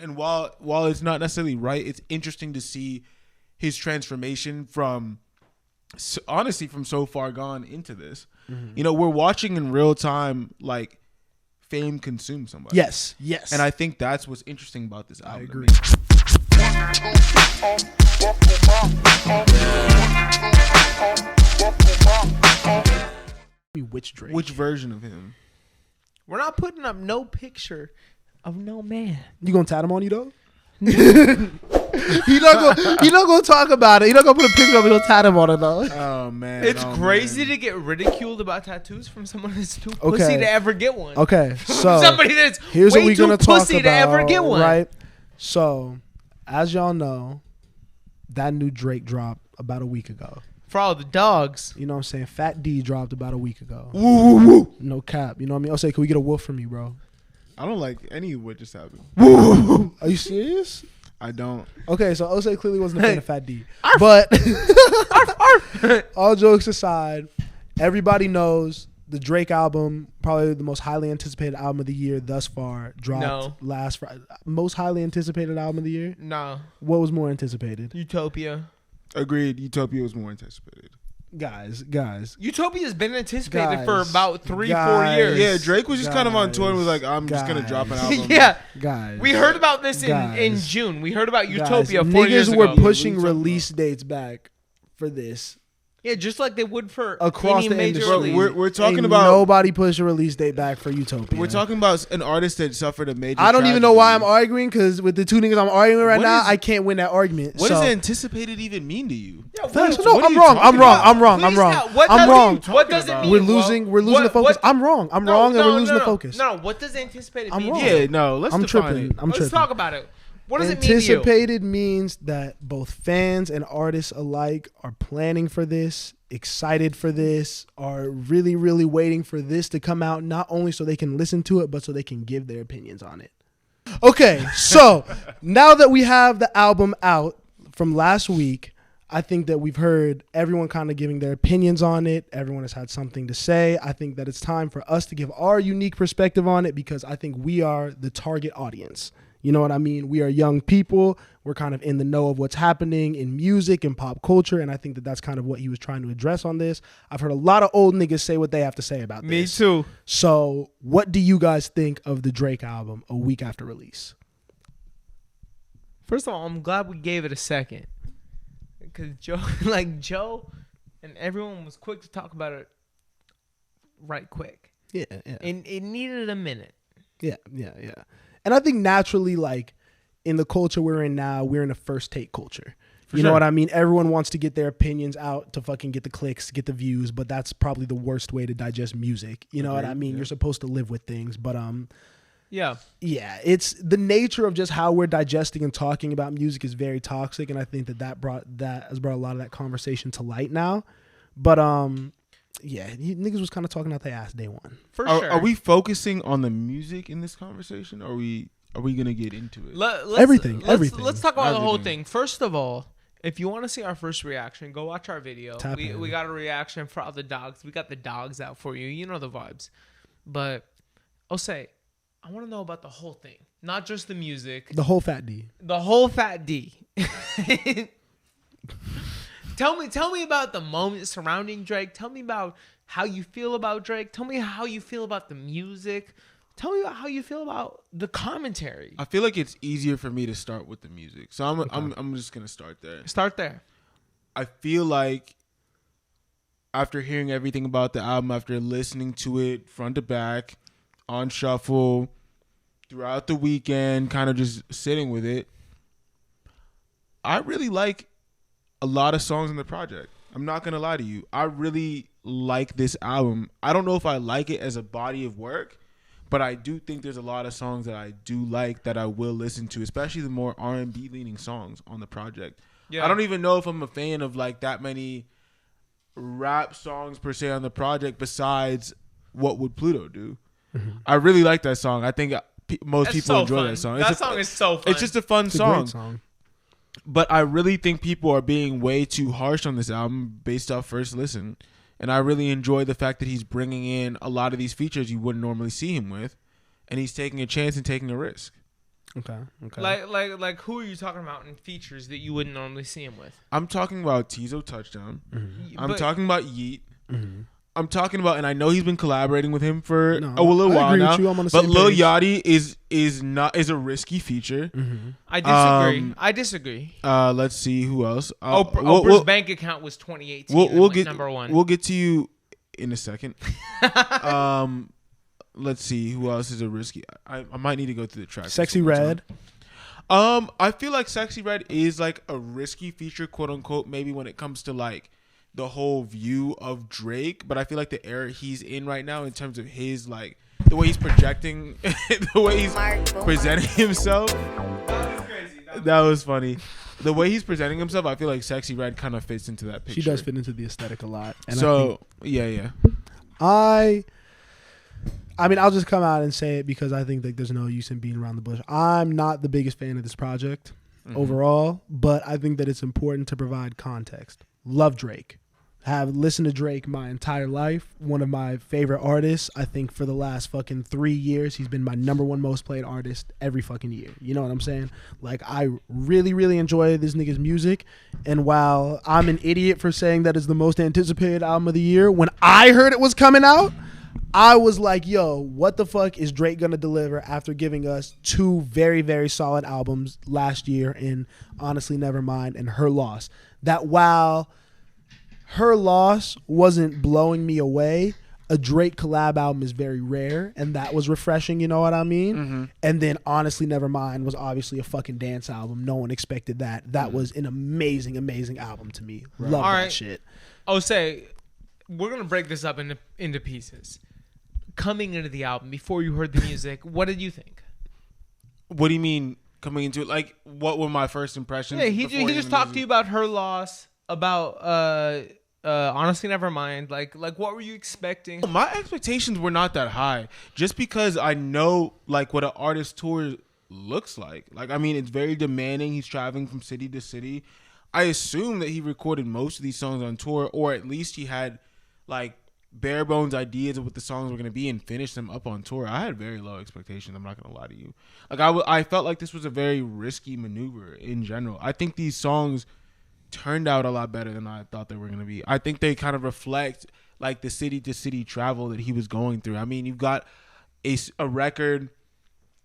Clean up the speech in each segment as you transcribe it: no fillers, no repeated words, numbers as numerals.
And while it's not necessarily right, it's interesting to see his transformation from so far gone into this. You know, we're watching in real time, like, fame consume somebody. Yes. And I think that's what's interesting about this album. I agree. Which Drake? Which version of him? We're not putting up no picture of no man. You gonna tat him on you though? He not gonna talk about it. He not gonna put a picture of it. He'll tat him on it though. Oh man, It's crazy to get ridiculed about tattoos from someone that's too pussy Okay. to ever get one. Okay, so Somebody that's here's way what we're too gonna talk pussy about. to ever get one. Right. So, as y'all know, that new Drake dropped about a week ago. For all the dogs. You know what I'm saying? Fat D dropped about a week ago. Woo, woo, woo. No cap. You know what I mean? I'll say, can we get a woof from you, bro? I don't like any of what just happened. Are you serious? I don't. Okay, so Ose clearly wasn't a fan of Fat D. But all jokes aside, everybody knows the Drake album, probably the most highly anticipated album of the year thus far, dropped last Friday. Most highly anticipated album of the year? No. What was more anticipated? Utopia. Agreed. Utopia was more anticipated. Guys. Utopia's been anticipated Guys. for about 3-4 Guys. years. Yeah, Drake was just kind of on tour and was like, I'm just going to drop an album. Yeah. Guys. We heard about this in Guys. June. We heard about Guys, Utopia 4 years niggas ago. were pushing release dates back for this. Yeah, just like they would for Across any the major industry. release. We're talking Ain't about nobody pushed a release date back for Utopia. We're talking about an artist that suffered a major. I don't even know why I'm tragedy. arguing, because with the two niggas I'm arguing right What now, is- I can't win that argument. What so. does anticipated even mean to you? Yeah, Facts. what- No, what are I'm you wrong. talking I'm wrong. about? I'm wrong. I'm Please wrong. now, what I'm does wrong. it- What does it mean? We're losing the focus. I'm wrong. I'm wrong, and we're losing the focus. No, what does anticipated I'm mean? wrong. to you? Yeah, no. Let's I'm define tripping. it. I'm Let's tripping. talk about it. What does it mean to you? Anticipated means that both fans and artists alike are planning for this, excited for this, are really, really waiting for this to come out, not only so they can listen to it, but so they can give their opinions on it. Okay, so now that we have the album out from last week, I think that we've heard everyone kind of giving their opinions on it. Everyone has had something to say. I think that it's time for us to give our unique perspective on it, because I think we are the target audience. You know what I mean? We are young people. We're kind of in the know of what's happening in music and pop culture, and I think that that's kind of what he was trying to address on this. I've heard a lot of old niggas say what they have to say about this. Me too. So what do you guys think of the Drake album a week after release? First of all, I'm glad we gave it a second, because Joe and everyone was quick to talk about it right quick. Yeah. And it needed a minute. Yeah. And I think naturally, like, in the culture we're in now, we're in a first take culture. You know what I mean? Everyone wants to get their opinions out to fucking get the clicks, get the views, but that's probably the worst way to digest music. You know what I mean? Yeah. You're supposed to live with things, but yeah, it's the nature of just how we're digesting and talking about music is very toxic, and I think that has brought a lot of that conversation to light now. But yeah, niggas was kind of talking out their ass day one. For sure. Are we focusing on the music in this conversation? Or are we gonna get into it? Everything. Let's talk about the whole thing. First of all, if you want to see our first reaction, go watch our video. We got a reaction for all the dogs. We got the dogs out for you. You know the vibes. But I'll say, I want to know about the whole thing, not just the music. The whole Fat D. The whole Fat D. Tell me about the moment surrounding Drake. Tell me about how you feel about Drake. Tell me how you feel about the music. Tell me about how you feel about the commentary. I feel like it's easier for me to start with the music, so I'm just gonna start there. Start there. I feel like after hearing everything about the album, after listening to it front to back, on shuffle, throughout the weekend, kind of just sitting with it, I really like a lot of songs in the project. I'm not gonna lie to you. I really like this album. I don't know if I like it as a body of work, but I do think there's a lot of songs that I do like that I will listen to, especially the more R&B leaning songs on the project. Yeah. I don't even know if I'm a fan of like that many rap songs per se on the project besides What Would Pluto Do. Mm-hmm. I really like that song. I think most people enjoy that song. That song is so fun. It's just a fun song. A great song. But I really think people are being way too harsh on this album based off first listen. And I really enjoy the fact that he's bringing in a lot of these features you wouldn't normally see him with. And he's taking a chance and taking a risk. Okay. Like who are you talking about in features that you wouldn't normally see him with? I'm talking about Tizo Touchdown. Mm-hmm. I'm talking about Yeet. Mm-hmm. I'm talking about, and I know he's been collaborating with him for a little I while agree now. with you. I'm on the but same Lil page. Yachty is a risky feature. Mm-hmm. I disagree. Let's see who else. Oprah's bank account was 2018. We'll get number one. We'll get to you in a second. Let's see who else is a risky. I might need to go through the track. Sexy Red. I feel like Sexy Red is like a risky feature, quote unquote. Maybe when it comes to like the whole view of Drake, but I feel like the era he's in right now in terms of his like the way he's projecting, the way he's presenting himself. That was funny. The way he's presenting himself, I feel like Sexy Red kind of fits into that picture. She does fit into the aesthetic a lot. And yeah. I mean, I'll just come out and say it because I think that there's no use in being around the bush. I'm not the biggest fan of this project overall, but I think that it's important to provide context. Love Drake. Have listened to Drake my entire life. One of my favorite artists. I think for the last fucking 3 years, he's been my number one most played artist every fucking year. You know what I'm saying? Like, I really, really enjoy this nigga's music. And while I'm an idiot for saying that is the most anticipated album of the year, when I heard it was coming out, I was like, yo, what the fuck is Drake going to deliver after giving us 2 very, very solid albums last year in Honestly Nevermind and Her Loss? That while Her Loss wasn't blowing me away, a Drake collab album is very rare, and that was refreshing, you know what I mean? Mm-hmm. And then Honestly Nevermind was obviously a fucking dance album. No one expected that. That was an amazing, amazing album to me. Right. Love that shit. I'll say, we're going to break this up into pieces. Coming into the album, before you heard the music, what did you think? What do you mean coming into it? Like, what were my first impressions? Yeah, he just talked to you about Her Loss, about Honestly Nevermind. Like what were you expecting? My expectations were not that high, just because I know like what an artist tour looks like. Like, I mean, it's very demanding. He's traveling from city to city. I assume that he recorded most of these songs on tour, or at least he had like bare bones ideas of what the songs were going to be and finished them up on tour. I had very low expectations. I'm not going to lie to you. Like, I felt like this was a very risky maneuver in general. I think these songs turned out a lot better than I thought they were going to be. I think they kind of reflect like the city to city travel that he was going through. I mean, you've got a record.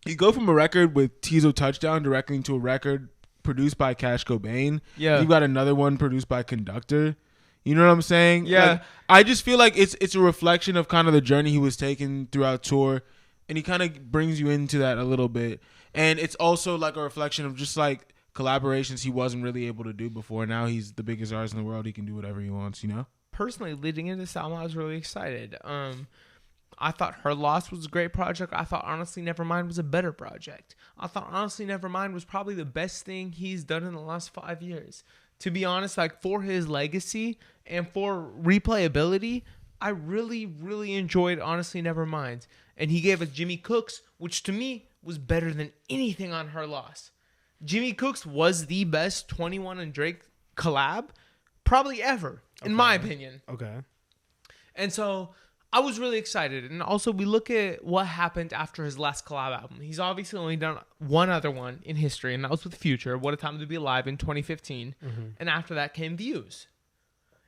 You go from a record with Tizo Touchdown directly into a record produced by Cash Cobain. Yeah. You've got another one produced by Conductor. You know what I'm saying? Yeah. Like, I just feel like it's a reflection of kind of the journey he was taking throughout tour, and he kind of brings you into that a little bit. And it's also like a reflection of just like collaborations he wasn't really able to do before. Now he's the biggest artist in the world. He can do whatever he wants, you know? Personally, leading into this album, I was really excited. I thought Her Loss was a great project. I thought Honestly Nevermind was a better project. I thought Honestly Nevermind was probably the best thing he's done in the last 5 years. To be honest, like for his legacy and for replayability, I really, really enjoyed Honestly Nevermind. And he gave us Jimmy Cooks, which to me was better than anything on Her Loss. Jimmy Cooks was the best 21 and Drake collab probably ever, in my opinion. Okay. And so I was really excited. And also we look at what happened after his last collab album. He's obviously only done one other one in history, and that was with Future, What a Time to Be Alive in 2015. Mm-hmm. And after that came Views.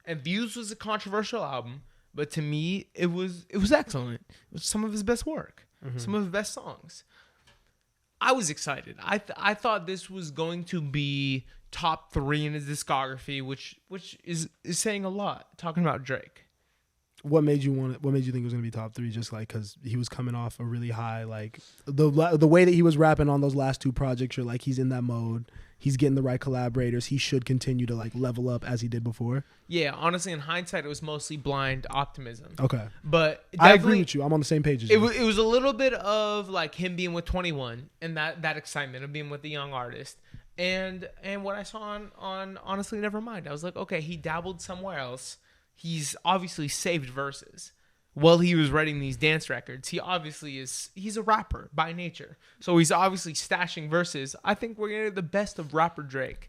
And Views was a controversial album, but to me, it was excellent. It was some of his best work, some of his best songs. I was excited. I thought this was going to be top 3 in his discography, which is saying a lot, talking about Drake. What made you think it was going to be top 3? Just like because he was coming off a really high, like the way that he was rapping on those last 2 projects, you're like, he's in that mode. He's getting the right collaborators. He should continue to like level up as he did before. Yeah, honestly, in hindsight, it was mostly blind optimism. Okay, but I agree with you. I'm on the same page as you. It was a little bit of like him being with 21 and that excitement of being with the young artist. And what I saw on Honestly Nevermind, I was like, okay, he dabbled somewhere else. He's obviously saved verses while he was writing these dance records. He's a rapper by nature. So he's obviously stashing verses. I think we're getting the best of rapper Drake.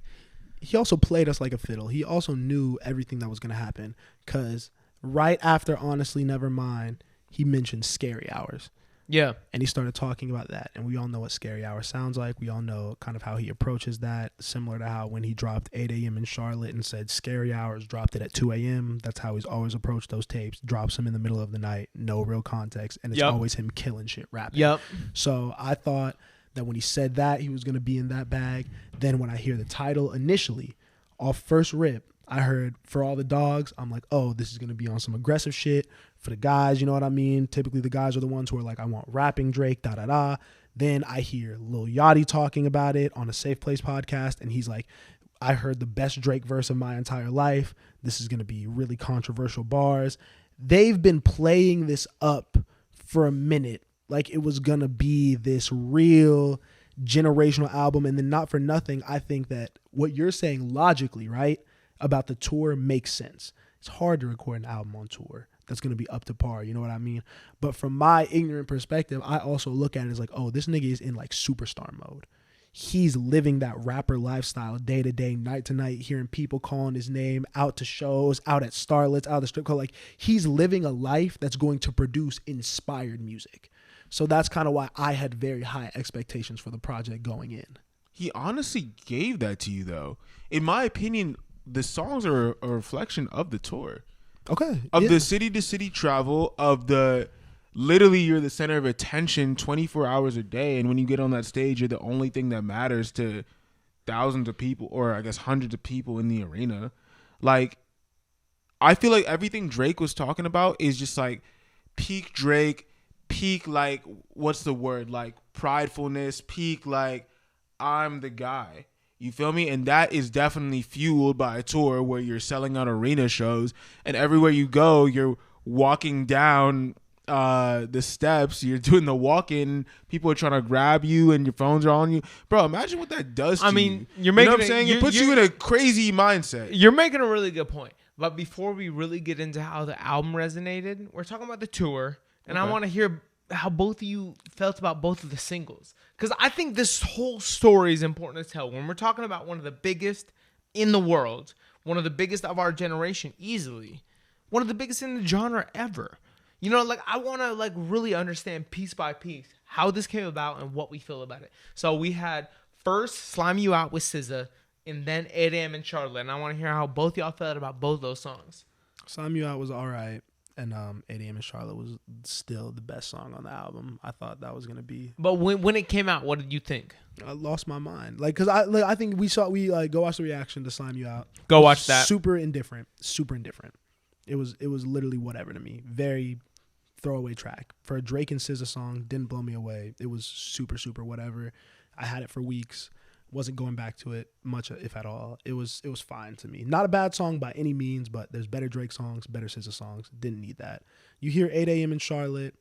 He also played us like a fiddle. He also knew everything that was going to happen, because right after Honestly Nevermind, he mentioned Scary Hours. Yeah. And he started talking about that. And we all know what Scary Hour sounds like. We all know kind of how he approaches that, similar to how when he dropped 8 a.m. in Charlotte and said Scary Hours, dropped it at 2 a.m. That's how he's always approached those tapes. Drops them in the middle of the night, no real context. And it's always him killing shit rapping. Yep. So I thought that when he said that, he was going to be in that bag. Then when I hear the title initially, off first rip, I heard For All the Dogs. I'm like, oh, this is going to be on some aggressive shit for the guys. You know what I mean? Typically, the guys are the ones who are like, I want rapping Drake, da-da-da. Then I hear Lil Yachty talking about it on a Safe Place podcast. And he's like, I heard the best Drake verse of my entire life. This is going to be really controversial bars. They've been playing this up for a minute. Like it was going to be this real generational album. And then not for nothing, I think that what you're saying logically, right, about the tour makes sense. It's hard to record an album on tour that's going to be up to par, you know what I mean? But from my ignorant perspective, I also look at it as like, oh, this nigga is in like superstar mode. He's living that rapper lifestyle day to day, night to night, hearing people calling his name, out to shows, out at Starlets, out at the strip club. Like he's living a life that's going to produce inspired music. So that's kind of why I had very high expectations for the project going in. He honestly gave that to you though. In my opinion, the songs are a reflection of the tour. Okay. Of the city to city travel, of the literally you're the center of attention 24 hours a day. And when you get on that stage, you're the only thing that matters to thousands of people, or I guess hundreds of people in the arena. Like, I feel like everything Drake was talking about is just like peak Drake, peak like, what's the word? Like pridefulness, peak like, I'm the guy. You feel me? And that is definitely fueled by a tour where you're selling out arena shows, and everywhere you go, you're walking down the steps, you're doing the walk-in, people are trying to grab you and your phones are on you. Bro, imagine what that does to you. You're making, you know what I'm saying? It puts you in a crazy mindset. You're making a really good point. But before we really get into how the album resonated, we're talking about the tour, and I want to hear how both of you felt about both of the singles. Because I think this whole story is important to tell. When we're talking about one of the biggest in the world, one of the biggest of our generation, easily, one of the biggest in the genre ever. You know, like I want to like really understand piece by piece how this came about and what we feel about it. So we had first Slime You Out with SZA, and then 8 a.m. in Charlotte. And I want to hear how both y'all felt about both those songs. Slime You Out was all right. And 8 a.m. in Charlotte was still the best song on the album. I thought that was gonna be. But when it came out, what did you think? I lost my mind. Like, cause I think we go watch the reaction to Slime You Out. Go watch that. Super indifferent. It was literally whatever to me. Very throwaway track for a Drake and SZA song. Didn't blow me away. It was super whatever. I had it for weeks. Wasn't going back to it much, if at all. It was fine to me. Not a bad song by any means, but there's better Drake songs, better SZA songs. Didn't need that. You hear 8 a.m. in Charlotte.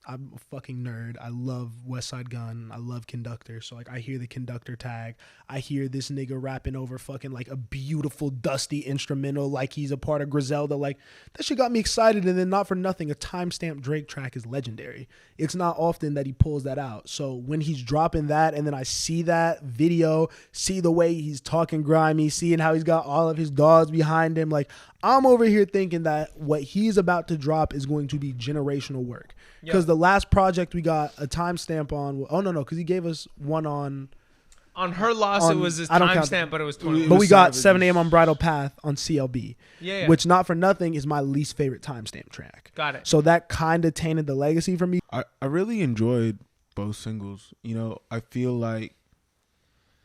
I'm a fucking nerd. I love West Side Gun. I love Conductor. So like I hear the Conductor tag. I hear this nigga rapping over fucking like a beautiful dusty instrumental like he's a part of Griselda. Like that shit got me excited. And then not for nothing, a timestamp Drake track is legendary. It's not often that he pulls that out. So when he's dropping that and then I see that video, see the way he's talking grimy, seeing how he's got all of his dogs behind him, like I'm over here thinking that what he's about to drop is going to be generational work. Because the last project we got a timestamp on, because he gave us one on Her Loss, it was his timestamp, but it was 20. But we got 7 a.m. on Bridal Path on CLB, yeah. which not for nothing is my least favorite timestamp track. Got it. So that kind of tainted the legacy for me. I really enjoyed both singles. You know, I feel like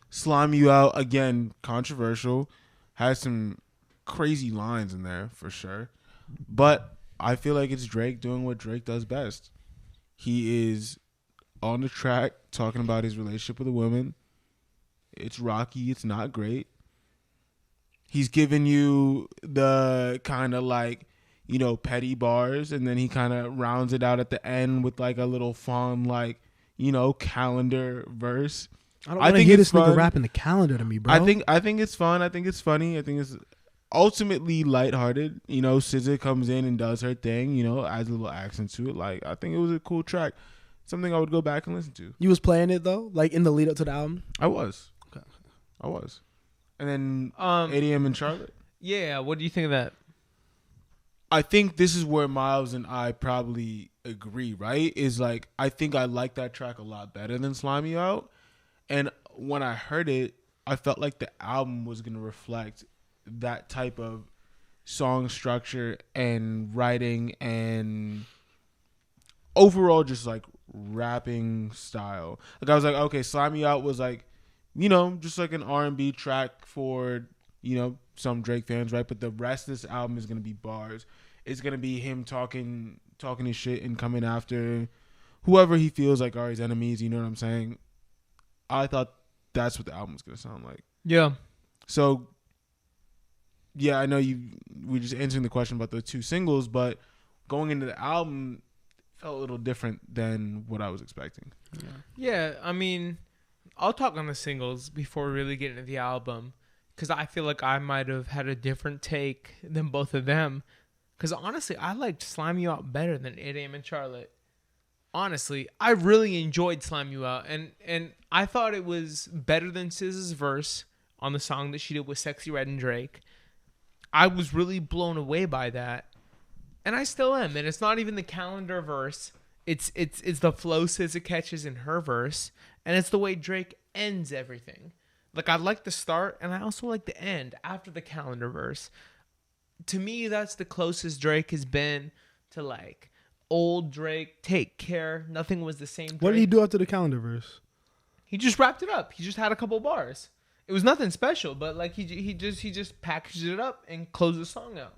Slime You Out, again, controversial, has some crazy lines in there for sure. But I feel like it's Drake doing what Drake does best. He is on the track talking about his relationship with a woman. It's rocky. It's not great. He's giving you the kind of like, you know, petty bars, and then he kind of rounds it out at the end with like a little fun, like, you know, calendar verse. I don't want to hear this nigga rapping the calendar to me, bro. I think it's fun. I think it's funny. I think it's ultimately lighthearted. You know, SZA comes in and does her thing, you know, adds a little accent to it. Like, I think it was a cool track. Something I would go back and listen to. You was playing it though? Like in the lead up to the album? I was. Okay. I was. And then 8 a.m. in Charlotte. Yeah, what do you think of that? I think this is where Miles and I probably agree, right? Is like, I think I like that track a lot better than Slime You Out. And when I heard it, I felt like the album was going to reflect that type of song structure and writing and overall just like rapping style. Like I was like, okay, Slime Me Out was like, just like an R&B track for, some Drake fans, right? But the rest of this album is going to be bars. It's going to be him talking his shit and coming after whoever he feels like are his enemies, you know what I'm saying? I thought that's what the album was going to sound like. Yeah. So, yeah, I know we're just answering the question about the two singles, but going into the album felt a little different than what I was expecting. Yeah, I mean, I'll talk on the singles before we really get into the album, because I feel like I might have had a different take than both of them. Because honestly, I liked Slime You Out better than 8 AM in Charlotte. Honestly, I really enjoyed Slime You Out, and I thought it was better than SZA's verse on the song that she did with Sexy Red and Drake. I was really blown away by that, and I still am. And it's not even the calendar verse; it's the flow SZA catches in her verse, and it's the way Drake ends everything. Like, I like the start, and I also like the end after the calendar verse. To me, that's the closest Drake has been to like old Drake. Take care. Nothing was the same. Drake. What did he do after the calendar verse? He just wrapped it up. He just had a couple bars. It was nothing special, but like he just packaged it up and closed the song out.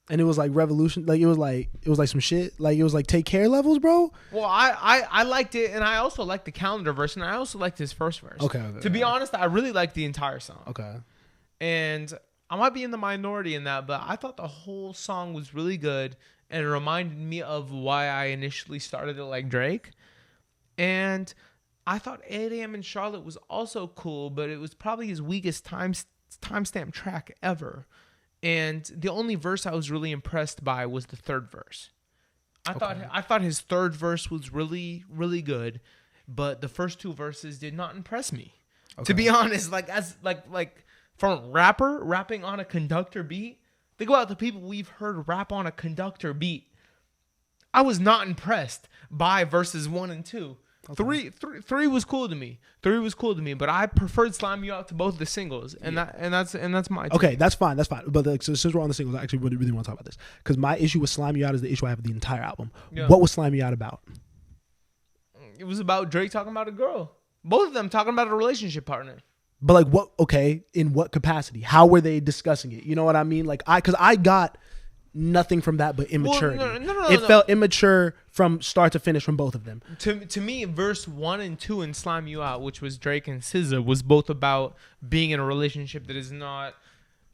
And it was like revolution. Like it was like some shit. Like it was like Take Care levels, bro. Well, I liked it, and I also liked the calendar verse, and I also liked his first verse. Okay. To be honest, I really liked the entire song. Okay. And I might be in the minority in that, but I thought the whole song was really good, and it reminded me of why I initially started to like Drake. And I thought 8 AM in Charlotte was also cool, but it was probably his weakest timestamp track ever. And the only verse I was really impressed by was the third verse. I thought his third verse was really, really good, but the first two verses did not impress me. Okay. To be honest, from a rapper rapping on a conductor beat, think about the people we've heard rap on a conductor beat. I was not impressed by verses 1 and 2. Okay. Three was cool to me. 3 was cool to me, but I preferred Slime You Out to both the singles, and that's my take. Okay, that's fine. But so since we're on the singles, I actually really want to talk about this, because my issue with Slime You Out is the issue I have with the entire album. Yeah. What was Slime You Out about? It was about Drake talking about a girl. Both of them talking about a relationship partner. But like what? Okay, in what capacity? How were they discussing it? You know what I mean? Like because I got nothing from that but immaturity. Well, no. Felt immature from start to finish from both of them. To me, verse 1 and 2 in Slime You Out, which was Drake and SZA, was both about being in a relationship that is not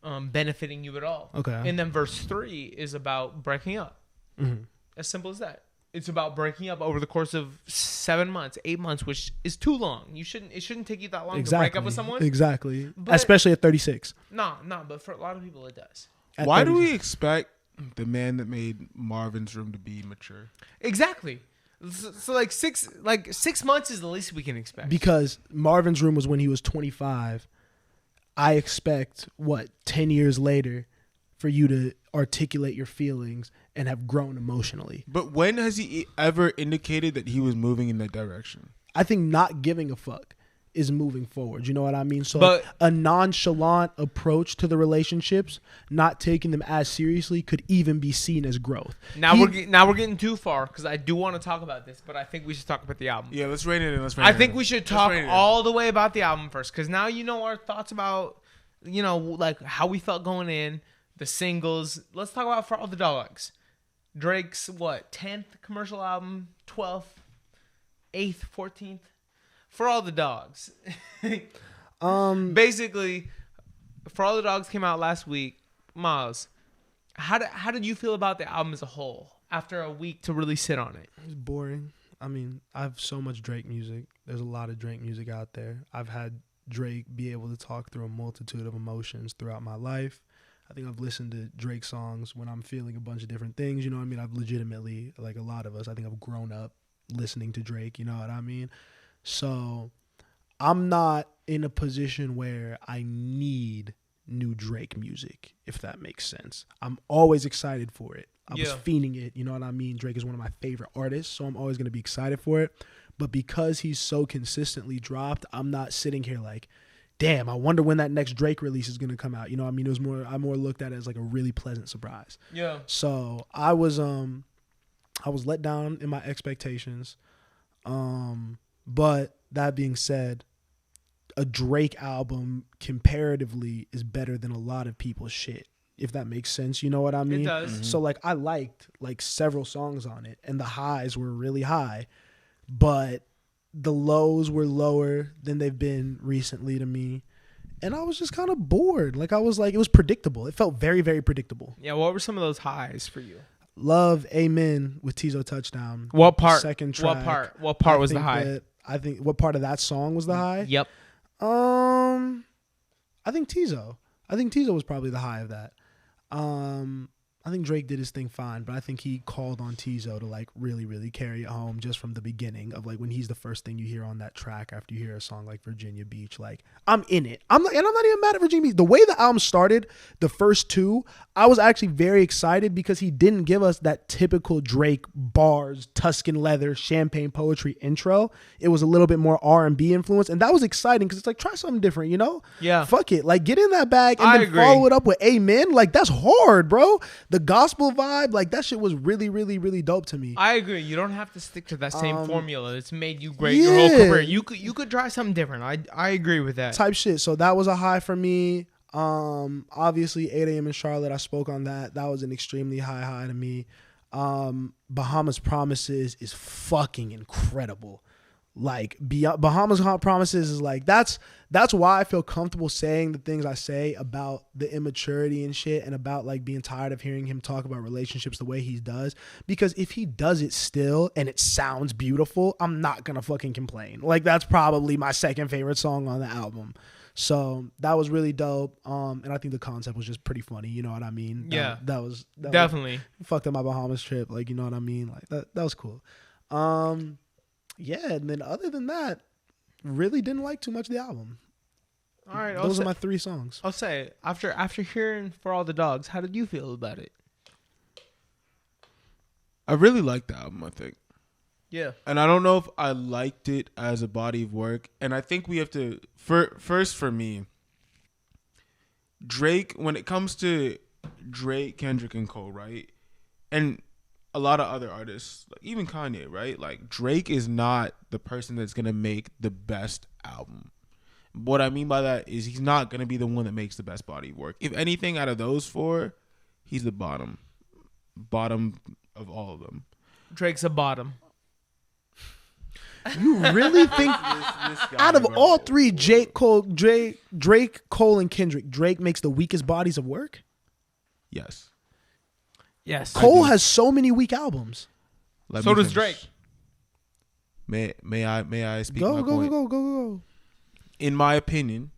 benefiting you at all. Okay. And then verse 3 is about breaking up. Mm-hmm. As simple as that. It's about breaking up over the course of 7 months, 8 months, which is too long. It shouldn't take you that long to break up with someone. Exactly. But, especially at 36. No, but for a lot of people it does. Why do we expect the man that made Marvin's Room to be mature? Exactly. So like 6 months is the least we can expect. Because Marvin's Room was when he was 25. I expect 10 years later for you to articulate your feelings and have grown emotionally. But when has he ever indicated that he was moving in that direction? I think not giving a fuck is moving forward. You know what I mean? So a nonchalant approach to the relationships, not taking them as seriously, could even be seen as growth. Now we're getting too far, because I do want to talk about this, but I think we should talk about the album. Yeah, let's rein it in. I think we should talk all the way about the album first, because now you know our thoughts about, like how we felt going in, the singles. Let's talk about For All the Dogs. Drake's 10th commercial album, 12th, 8th, 14th. For All the Dogs. Basically, For All the Dogs came out last week. Miles, how did you feel about the album as a whole after a week to really sit on it? It's boring. I mean, I have so much Drake music. There's a lot of Drake music out there. I've had Drake be able to talk through a multitude of emotions throughout my life. I think I've listened to Drake songs when I'm feeling a bunch of different things. You know what I mean? I've legitimately, like a lot of us, I think I've grown up listening to Drake. You know what I mean? So I'm not in a position where I need new Drake music, if that makes sense. I'm always excited for it. I was fiending it. You know what I mean? Drake is one of my favorite artists, so I'm always going to be excited for it. But because he's so consistently dropped, I'm not sitting here like, damn, I wonder when that next Drake release is going to come out. You know what I mean? It was more, I more looked at it as like a really pleasant surprise. Yeah. So I was let down in my expectations. But that being said, a Drake album comparatively is better than a lot of people's shit, if that makes sense. You know what I mean? It does. Mm-hmm. So like I liked like several songs on it, and the highs were really high, but the lows were lower than they've been recently to me. And I was just kind of bored. Like I was like, it was predictable. It felt very, very predictable. Yeah, what were some of those highs for you? Love Amen with Tizo Touchdown. What part? Second track. What part was the high? I think what part of that song was the high? Yep. I think Tizo. I think Tizo was probably the high of that. I think Drake did his thing fine, but I think he called on Tizo to like really, really carry it home just from the beginning of like when he's the first thing you hear on that track after you hear a song like Virginia Beach. Like I'm in it. I'm not even mad at Virginia Beach. The way the album started, the first two, I was actually very excited because he didn't give us that typical Drake bars, Tuscan leather, champagne poetry intro. It was a little bit more R&B influence, and that was exciting because it's like try something different, you know? Yeah. Fuck it. Like get in that bag and then follow it up with Amen. Like that's hard, bro. The gospel vibe, like that shit was really, really, really dope to me. I agree. You don't have to stick to that same formula that's made you great your whole career. You could try something different. I agree with that. Type shit. So that was a high for me. Obviously 8 a.m. in Charlotte, I spoke on that. That was an extremely high to me. Bahamas Promises is fucking incredible. Like Bahamas Promises is like that's why I feel comfortable saying the things I say about the immaturity and shit, and about like being tired of hearing him talk about relationships the way he does, because if he does it still and it sounds beautiful, I'm not gonna fucking complain. Like that's probably my second favorite song on the album. So that was really dope. And I think the concept was just pretty funny. You know what I mean? That was definitely fucked up my Bahamas trip. Like, you know what I mean? Like that was cool. Yeah, and then other than that, really didn't like too much of the album. All right, those are my 3 songs. I'll say after hearing For All the Dogs, how did you feel about it? I really liked the album, I think. Yeah. And I don't know if I liked it as a body of work. And I think we have to first for me, Drake, when it comes to Drake, Kendrick, and Cole, right? And a lot of other artists, like even Kanye, right? Like Drake is not the person that's gonna make the best album. What I mean by that is he's not gonna be the one that makes the best body of work. If anything, out of those 4, he's the bottom of all of them. Drake's a bottom. You really think this out of all 3, Drake, Cole, and Kendrick, Drake makes the weakest bodies of work? Yes. Yes. Cole has so many weak albums. So does Drake. May I speak my point? Go. In my opinion,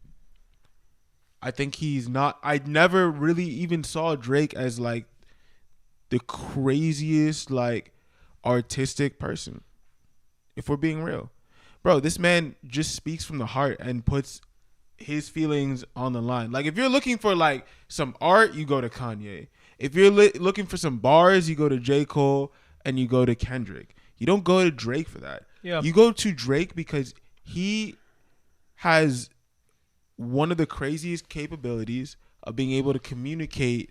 I think he's not. I never really even saw Drake as like the craziest like artistic person. If we're being real, bro, this man just speaks from the heart and puts his feelings on the line. Like if you're looking for like some art, you go to Kanye. If you're looking for some bars, you go to J. Cole and you go to Kendrick. You don't go to Drake for that. Yeah. You go to Drake because he has one of the craziest capabilities of being able to communicate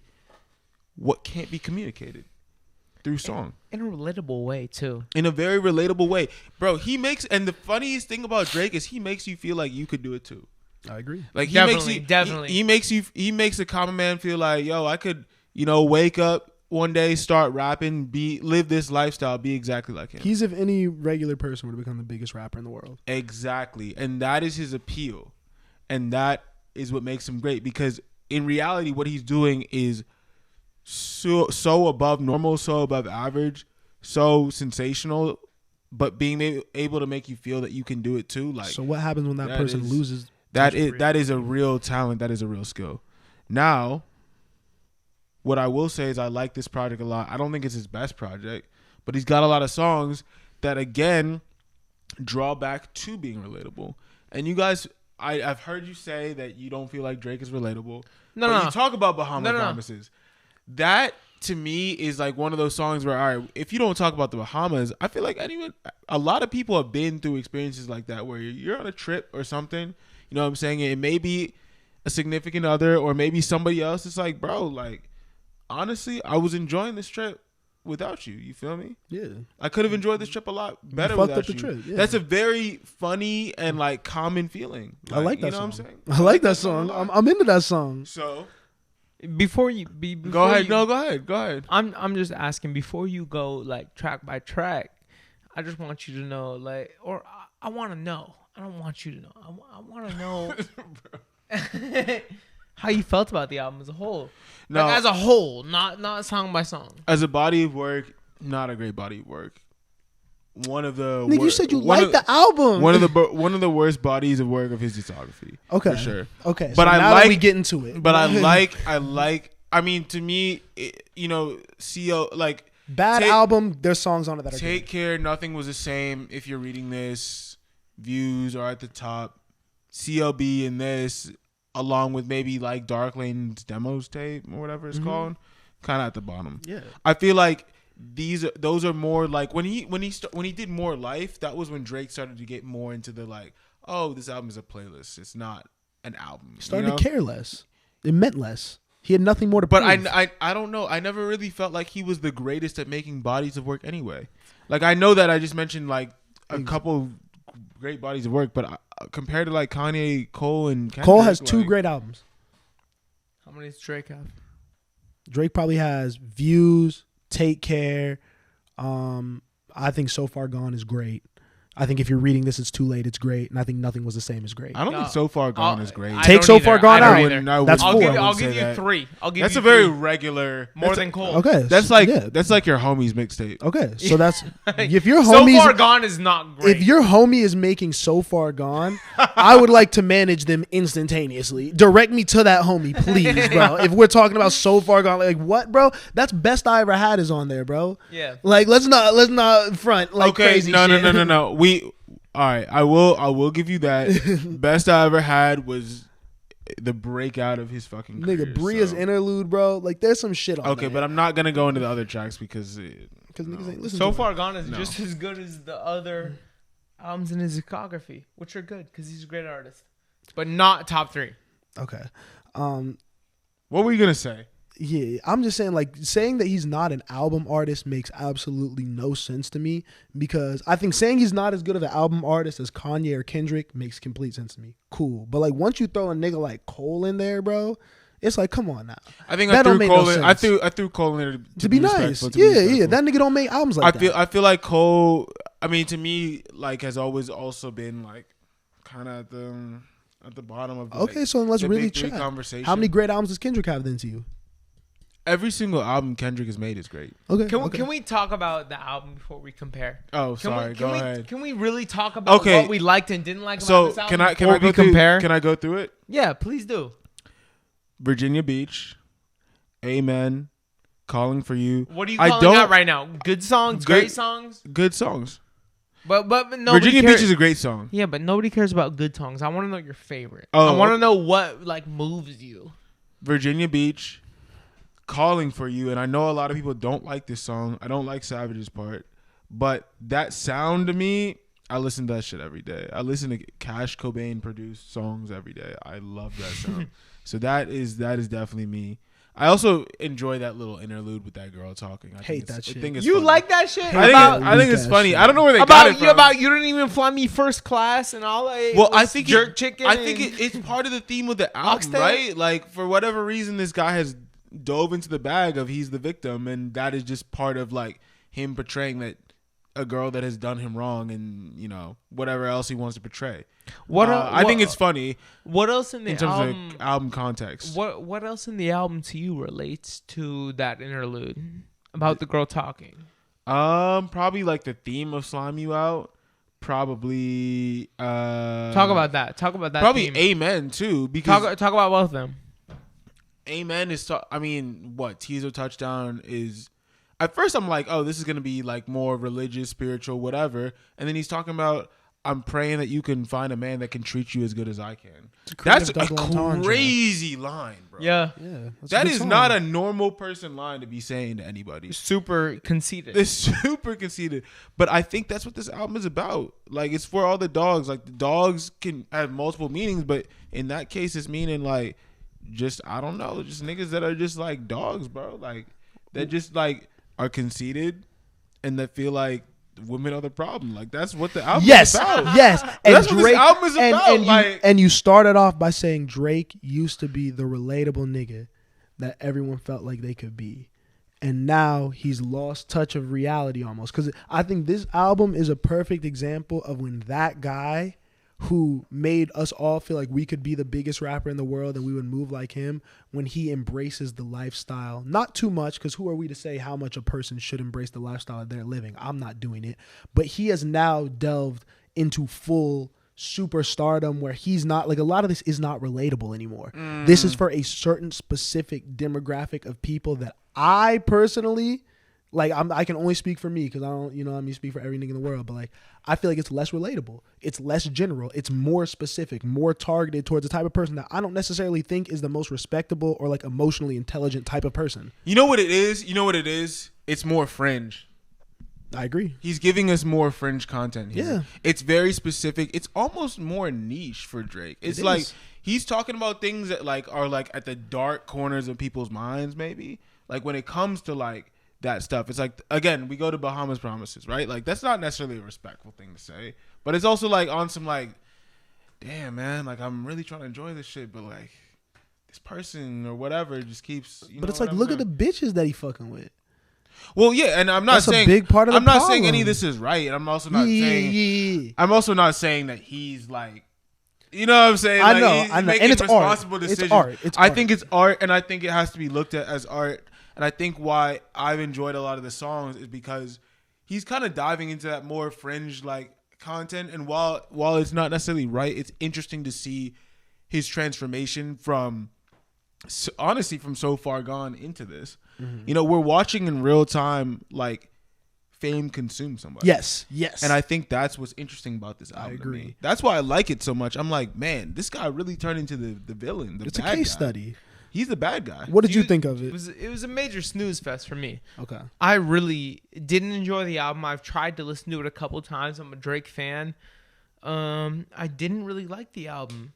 what can't be communicated through song. In a relatable way, too. In a very relatable way. Bro, and the funniest thing about Drake is he makes you feel like you could do it too. I agree. Like he definitely. He makes a common man feel like, yo, I could, wake up one day, start rapping, live this lifestyle, be exactly like him. He's, if any regular person would have become the biggest rapper in the world. Exactly. And that is his appeal. And that is what makes him great, because in reality, what he's doing is so above normal, so above average, so sensational, but being able to make you feel that you can do it too. Like, so what happens when that person loses? That is a real talent. That is a real skill. Now, what I will say is I like this project a lot. I don't think it's his best project, but he's got a lot of songs that, again, draw back to being relatable. And you guys, I've heard you say that you don't feel like Drake is relatable. No. You talk about Bahama Promises. That to me is like one of those songs where, all right, if you don't talk about the Bahamas, I feel like a lot of people have been through experiences like that where you're on a trip or something. You know what I'm saying? It may be a significant other or maybe somebody else. It's like, bro, like, honestly, I was enjoying this trip without you. You feel me? Yeah. I could have enjoyed this trip a lot better fucked without up the you. trip, yeah. That's a very funny and like common feeling. I like that you know song. what I'm saying? I like that song. I'm into that song. So Before go ahead. Go ahead. I'm just asking, before you go like track by track, I just want you to know, like, or I want to know. I don't want you to know. I want to know how you felt about the album as a whole. No, like, as a whole, not song by song. As a body of work, not a great body of work. One of the Nigga, you said you liked the album. One of the worst bodies of work of his discography. Okay, for sure. Okay, but so I now like that we get into it. But I like. I mean, to me, CO like bad album. There's songs on it that are Take good. Care. Nothing Was the Same. If You're Reading This, Views are at the top. CLB in this, along with maybe like Dark Lane's demos tape or whatever it's called, kind of at the bottom. Yeah, I feel like those are more like when he did More Life. That was when Drake started to get more into the like, oh, this album is a playlist. It's not an album. Started to care less. It meant less. He had nothing more to But prove. I don't know. I never really felt like he was the greatest at making bodies of work anyway. Like, I know that I just mentioned like a couple great bodies of work, but compared to like Kanye, Cole, and Kendrick, Cole has two great albums. How many does Drake have? Drake probably has Views, Take Care. I think So Far Gone is great. I think If You're Reading This, It's Too Late. It's great, and I think Nothing Was the Same is great. I don't think So Far Gone is great. Take So Far Gone out. That's I'll four. I'll give you three. That's a very regular. More than Cole. Okay, That's like your homie's mixtape. Okay, so that's if your homie. So Far Gone is not great. If your homie is making So Far Gone, I would like to manage them instantaneously. Direct me to that homie, please, bro. If we're talking about So Far Gone, like what, bro? That's Best I Ever Had is on there, bro. Yeah. Like let's not front like crazy. No, shit. no. All right, I will give you that. Best I Ever Had was the breakout of his fucking career. Nigga, Bria's interlude, bro. Like there's some shit on okay, there. but I'm not gonna go into the other tracks because niggas ain't listening. So Far Gone is just as good as the other albums in his discography, which are good because he's a great artist, but not top three. Okay. What were you gonna say? Yeah, I'm just saying, like, saying that he's not an album artist makes absolutely no sense to me, because I think saying he's not as good of an album artist as Kanye or Kendrick makes complete sense to me. Cool. But, like, once you throw a nigga like Cole in there, bro, it's like, come on now. I think I threw Cole in. I threw Cole in there to be nice. Yeah. That nigga don't make albums like that. I feel like Cole, I mean, to me, like, has always also been, like, kind of at the bottom of the, okay, so let's really chat. Conversation. How many great albums does Kendrick have then to you? Every single album Kendrick has made is great. Okay. Can we talk about the album before we compare? Oh, sorry. Go ahead. Can we really talk about what we liked and didn't like about this album? Can I go compare? Can I go through it? Yeah, please do. Virginia Beach, Amen, Calling for You. What are you calling out right now? Good songs, great songs, good songs. But Virginia Beach is a great song. Yeah, but nobody cares about good songs. I want to know your favorite. I want to know what like moves you. Virginia Beach. Calling for You, and I know a lot of people don't like this song. I don't like Savage's part, but that sound to me, I listen to that shit every day. I listen to Cash Cobain produced songs every day. I love that sound. So that is definitely me. I also enjoy that little interlude with that girl talking. I hate that shit. You funny. Like that shit? I think it's funny. Shit. I don't know where they got it from. About you didn't even fly me first class and all that. Well, I think jerk chicken. I think it's part of the theme of the album, right? Like for whatever reason, this guy has dove into the bag of he's the victim, and that is just part of like him portraying that a girl that has done him wrong, and you know whatever else he wants to portray. I think it's funny. What else in the album, of album context? What else in the album to you relates to that interlude about the girl talking? Probably like the theme of "Slime You Out." Probably talk about that. Probably theme. Amen too, because talk about both of them. Amen is, Teaser Touchdown is, at first I'm like, oh, this is going to be like more religious, spiritual, whatever. And then he's talking about, I'm praying that you can find a man that can treat you as good as I can. That's a crazy line, bro. Yeah. That is not a normal person line to be saying to anybody. Super conceited. It's super conceited. But I think that's what this album is about. Like, it's for all the dogs. Like, the dogs can have multiple meanings, but in that case, it's meaning, like, just, I don't know, just niggas that are just, like, dogs, bro. Like, that just, like, are conceited and that feel like women are the problem. Like, that's what the album is about. Yes. And that's Drake, what this album is about. And you started off by saying Drake used to be the relatable nigga that everyone felt like they could be. And now he's lost touch of reality almost. Because I think this album is a perfect example of when that guy who made us all feel like we could be the biggest rapper in the world and we would move like him, when he embraces the lifestyle. Not too much, because who are we to say how much a person should embrace the lifestyle that they're living? I'm not doing it. But he has now delved into full superstardom where he's not, like, a lot of this is not relatable anymore. This is for a certain specific demographic of people that I personally, like, I can only speak for me because I don't, you know, I mean, speak for every nigga in the world, but, like, I feel like it's less relatable. It's less general. It's more specific, more targeted towards the type of person that I don't necessarily think is the most respectable or, like, emotionally intelligent type of person. You know what it is? It's more fringe. I agree. He's giving us more fringe content here. Yeah. It's very specific. It's almost more niche for Drake. It's like he's talking about things that, like, are, like, at the dark corners of people's minds, maybe. Like, when it comes to, like, that stuff, it's like, again, we go to Bahamas Promises, right? Like, that's not necessarily a respectful thing to say, but it's also, like, on some, like, damn, man, like, I'm really trying to enjoy this shit, but, like, this person or whatever just keeps, you know. But it's like, look at the bitches that he fucking with. Well, yeah, and I'm not That's saying a big part of I'm the not problem. saying any of this is right. I'm also not saying I'm also not saying that he's, like, you know what I'm saying? I like, know, he's I know, making and it's responsible art. decisions. It's art. It's I art. think it's art, and I think it has to be looked at as art. And I think why I've enjoyed a lot of the songs is because he's kind of diving into that more fringe, like, content. And while it's not necessarily right, it's interesting to see his transformation from, honestly, from so far gone into this. Mm-hmm. You know, we're watching in real time, like, fame consume somebody. Yes. And I think that's what's interesting about this album. I agree. To me. That's why I like it so much. I'm like, man, this guy really turned into the villain. It's a case study. He's the bad guy. What did you think of it? It was a major snooze fest for me. Okay. I really didn't enjoy the album. I've tried to listen to it a couple times. I'm a Drake fan. I didn't really like the album.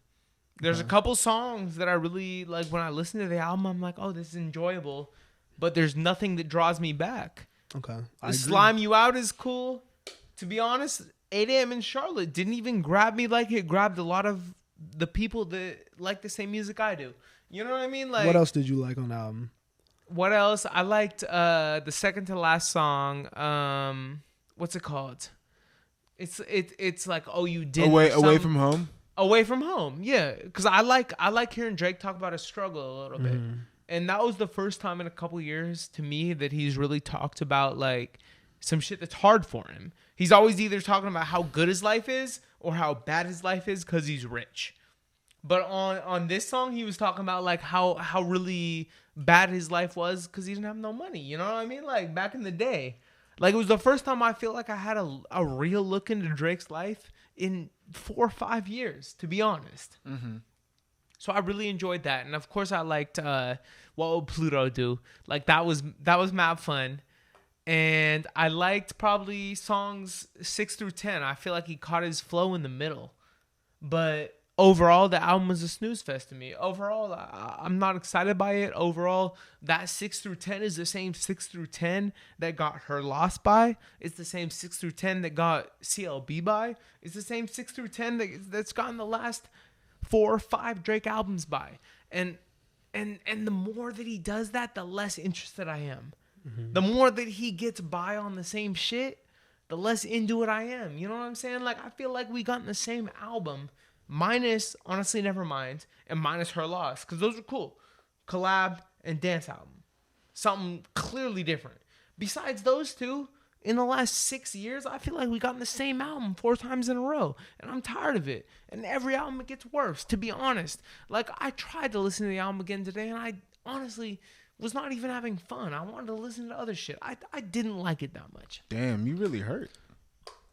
There's a couple songs that I really like. When I listen to the album, I'm like, oh, this is enjoyable. But there's nothing that draws me back. Okay. Slime You Out is cool. To be honest, 8 a.m. in Charlotte didn't even grab me like it grabbed a lot of the people that like the same music I do. You know what I mean? Like, what else did you like on the album? What else? I liked the second to last song. What's it called? It's like, oh, you did away from home. Away from home, yeah. Because I like hearing Drake talk about his struggle a little bit, and that was the first time in a couple years to me that he's really talked about, like, some shit that's hard for him. He's always either talking about how good his life is or how bad his life is because he's rich. But on this song, he was talking about, like, how really bad his life was because he didn't have no money. You know what I mean? Like, back in the day. Like, it was the first time I feel like I had a real look into Drake's life in 4 or 5 years, to be honest. Mm-hmm. So I really enjoyed that. And, of course, I liked What Would Pluto Do? Like, that was mad fun. And I liked probably songs 6 through 10. I feel like he caught his flow in the middle. But overall, the album was a snooze fest to me. Overall, I'm not excited by it. Overall, that 6 through 10 is the same 6 through 10 that got Her Lost by. It's the same 6 through 10 that got CLB by. It's the same 6 through 10 that's gotten the last 4 or 5 Drake albums by. And the more that he does that, the less interested I am. Mm-hmm. The more that he gets by on the same shit, the less into it I am. You know what I'm saying? Like, I feel like we got in the same album, minus Honestly Nevermind and minus Her Loss, because those are cool. Collab and dance album. Something clearly different. Besides those two, in the last 6 years, I feel like we got in the same album 4 times in a row, and I'm tired of it. And every album, it gets worse, to be honest. Like, I tried to listen to the album again today, and I honestly was not even having fun. I wanted to listen to other shit. I didn't like it that much. Damn, you really hurt.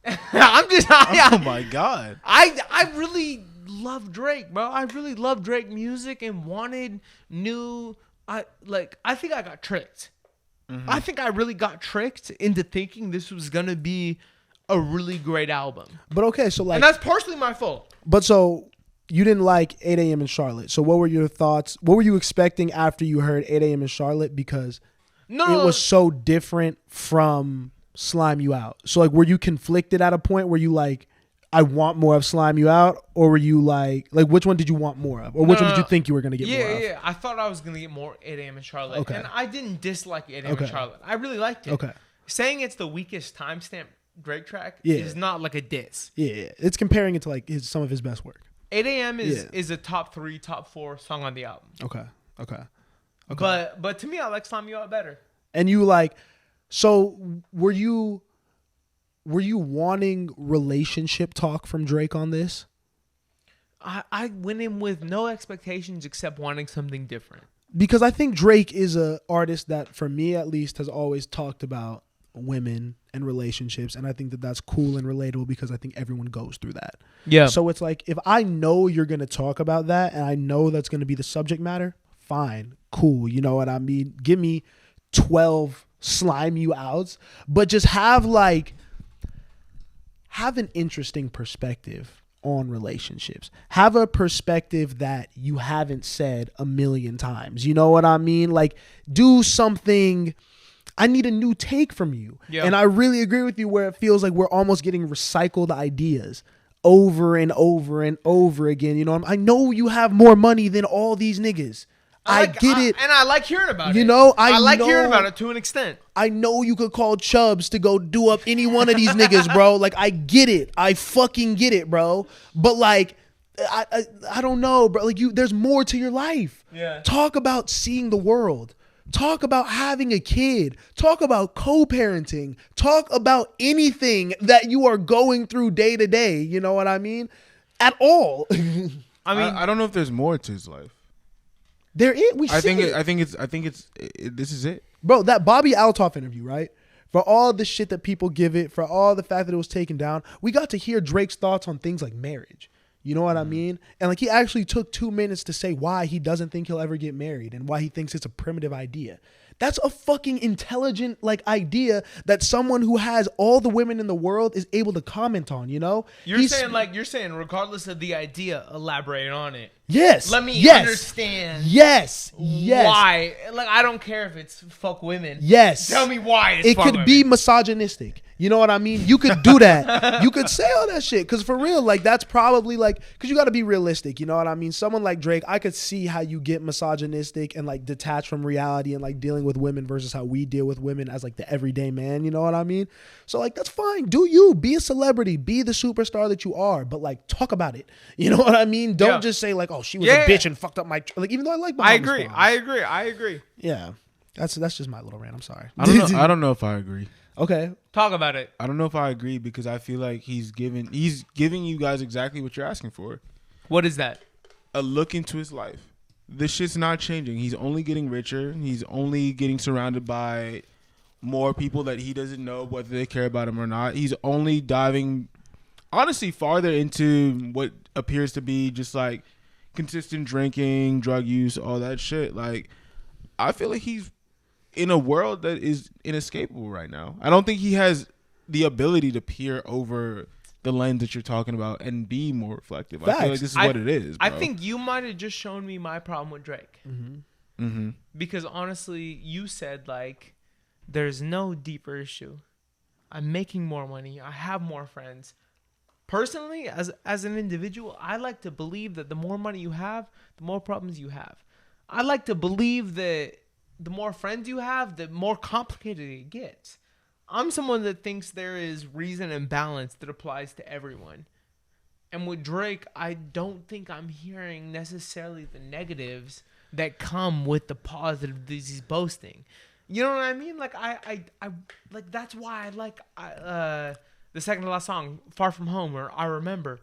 Oh my God. I really love Drake, bro. I really love Drake music and wanted new. I think I got tricked. Mm-hmm. I think I really got tricked into thinking this was gonna be a really great album. But okay, so like, and that's partially my fault. But so you didn't like 8 a.m. in Charlotte. So what were your thoughts? What were you expecting after you heard 8 a.m. in Charlotte? Because it was so different from Slime You Out. So like, were you conflicted at a point where you like, I want more of Slime You Out, or were you like which one did you want more of, or which one did you think you were gonna get more of? Yeah, I thought I was gonna get more 8 a.m. in Charlotte, okay. And I didn't dislike 8 a.m. in Charlotte. I really liked it. Okay, saying it's the weakest timestamp Drake track is not like a diss. Yeah, it's comparing it to like some of his best work. 8 a.m. is a top 3, top 4 song on the album. Okay. But to me, I like Slime You Out better. And you like, so were you wanting relationship talk from Drake on this? I went in with no expectations except wanting something different. Because I think Drake is an artist that, for me at least, has always talked about women and relationships. And I think that that's cool and relatable because I think everyone goes through that. Yeah. So it's like, if I know you're going to talk about that and I know that's going to be the subject matter, fine, cool. You know what I mean? Give me 12 Slime You Outs, but just have an interesting perspective on relationships. Have a perspective that you haven't said a million times. You know what I mean? Like, do something. I need a new take from you. Yeah. And I really agree with you where it feels like we're almost getting recycled ideas over and over and over again. You know, I know you have more money than all these niggas. I get it. And I like hearing about it. You know, I like hearing about it to an extent. I know you could call Chubbs to go do up any one of these niggas, bro. Like, I get it. I fucking get it, bro. But like, I don't know, bro. Like, there's more to your life. Yeah. Talk about seeing the world. Talk about having a kid. Talk about co-parenting. Talk about anything that you are going through day to day. You know what I mean? At all. I don't know if there's more to his life. There is. I think it's this is it, bro. That Bobby Altoff interview, right? For all the shit that people give it, for all the fact that it was taken down, we got to hear Drake's thoughts on things like marriage. You know what I mean? And like, he actually took 2 minutes to say why he doesn't think he'll ever get married and why he thinks it's a primitive idea. That's a fucking intelligent like idea that someone who has all the women in the world is able to comment on, you know? You're saying regardless of the idea, elaborate on it. Yes. Let me understand. Yes. Why? Like, I don't care if it's fuck women. Yes. Tell me why it's it fuck could women. Be misogynistic. You know what I mean? You could do that. You could say all that shit. Because for real, like, that's probably like, because you got to be realistic. You know what I mean? Someone like Drake, I could see how you get misogynistic and like detached from reality and like dealing with women versus how we deal with women as like the everyday man. You know what I mean? So like, that's fine. Do you. Be a celebrity. Be the superstar that you are. But like, talk about it. You know what I mean? Don't just say like, oh, she was a bitch and fucked up my... Like, even though I like... I agree. Yeah. That's just my little rant. I'm sorry. I don't know if I agree. Okay. Talk about it. I don't know if I agree because I feel like he's giving you guys exactly what you're asking for. What is that? A look into his life. This shit's not changing. He's only getting richer. He's only getting surrounded by more people that he doesn't know whether they care about him or not. He's only diving, honestly, farther into what appears to be just like consistent drinking, drug use, all that shit. Like, I feel like he's in a world that is inescapable right now. I don't think he has the ability to peer over the lens that you're talking about and be more reflective. Facts. I feel like this is what it is, bro. I think you might have just shown me my problem with Drake. Mm-hmm. Mm-hmm. Because honestly, you said like, there's no deeper issue. I'm making more money. I have more friends. Personally, as an individual, I like to believe that the more money you have, the more problems you have. I like to believe that the more friends you have, the more complicated it gets. I'm someone that thinks there is reason and balance that applies to everyone. And with Drake, I don't think I'm hearing necessarily the negatives that come with the positive that he's boasting. You know what I mean? Like, I like, that's why I like the second to last song, Far From Home, or I Remember,